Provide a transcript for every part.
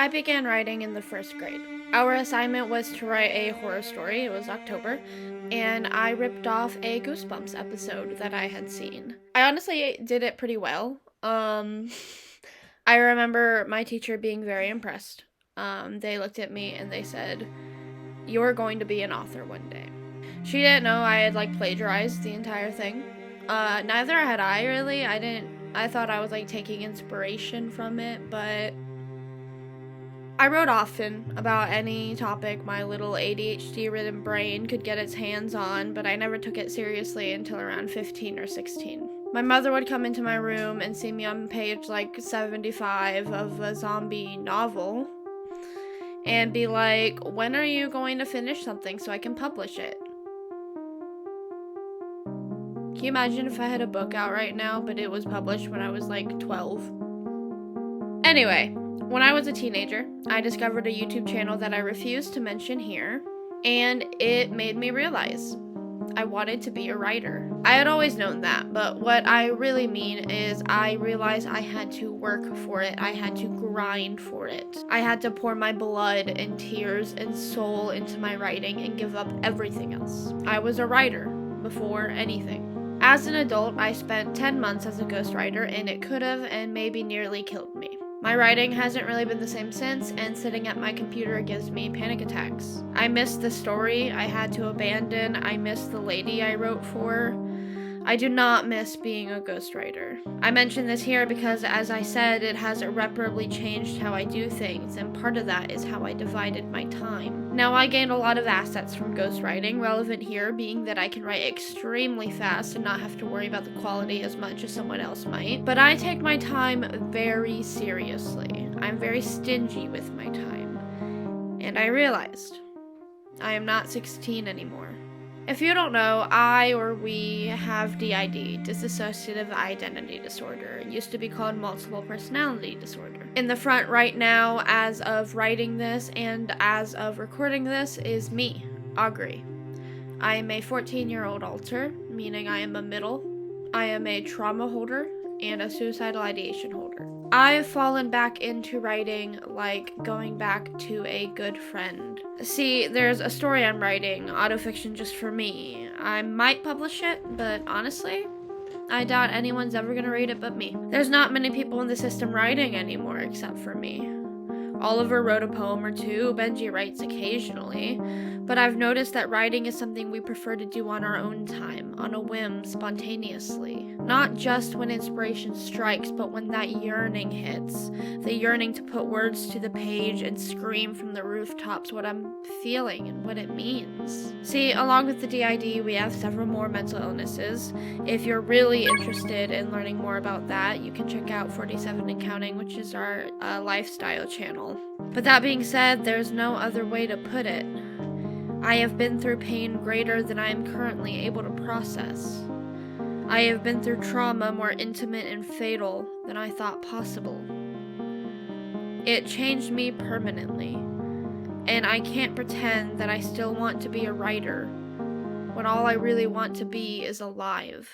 I began writing in the first grade. Our assignment was to write a horror story. It was October, and I ripped off a Goosebumps episode that I had seen. I honestly did it pretty well. I remember my teacher being very impressed. They looked at me and they said, "You're going to be an author one day." She didn't know I had plagiarized the entire thing. Neither had I really. I thought I was taking inspiration from it, but I wrote often about any topic my little ADHD-ridden brain could get its hands on, but I never took it seriously until around 15 or 16. My mother would come into my room and see me on page 75 of a zombie novel and be like, "When are you going to finish something so I can publish it?" Can you imagine if I had a book out right now, but it was published when I was 12? Anyway, when I was a teenager, I discovered a YouTube channel that I refuse to mention here, and it made me realize I wanted to be a writer. I had always known that, but what I really mean is I realized I had to work for it. I had to grind for it. I had to pour my blood and tears and soul into my writing and give up everything else. I was a writer before anything. As an adult, I spent 10 months as a ghostwriter, and it could have and maybe nearly killed me. My writing hasn't really been the same since, and sitting at my computer gives me panic attacks. I miss the story I had to abandon. I miss the lady I wrote for. I do not miss being a ghostwriter. I mention this here because, as I said, it has irreparably changed how I do things, and part of that is how I divided my time. Now, I gained a lot of assets from ghostwriting, relevant here being that I can write extremely fast and not have to worry about the quality as much as someone else might. But I take my time very seriously. I'm very stingy with my time. And I realized I am not 16 anymore. If you don't know, I or we have DID, dissociative identity disorder. It used to be called multiple personality disorder. In the front right now, as of writing this and as of recording this, is me, Augury. I am a 14-year-old alter, meaning I am a middle. I am a trauma holder and a suicidal ideation holder. I've fallen back into writing like going back to a good friend. See, there's a story I'm writing, autofiction just for me. I might publish it, but honestly, I doubt anyone's ever gonna read it but me. There's not many people in the system writing anymore except for me. Oliver wrote a poem or two, Benji writes occasionally, but I've noticed that writing is something we prefer to do on our own time, on a whim, spontaneously. Not just when inspiration strikes, but when that yearning hits. The yearning to put words to the page and scream from the rooftops what I'm feeling and what it means. See, along with the DID, we have several more mental illnesses. If you're really interested in learning more about that, you can check out 47 and Counting, which is our lifestyle channel. But that being said, there's no other way to put it. I have been through pain greater than I am currently able to process. I have been through trauma more intimate and fatal than I thought possible. It changed me permanently, and I can't pretend that I still want to be a writer when all I really want to be is alive.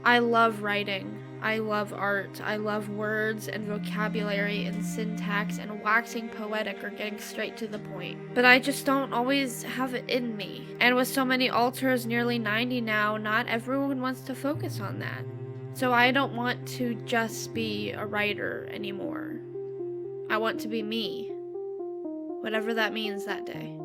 I love writing. I love art. I love words and vocabulary and syntax and waxing poetic or getting straight to the point. But I just don't always have it in me. And with so many alters, nearly 90 now, not everyone wants to focus on that. So I don't want to just be a writer anymore. I want to be me, whatever that means that day.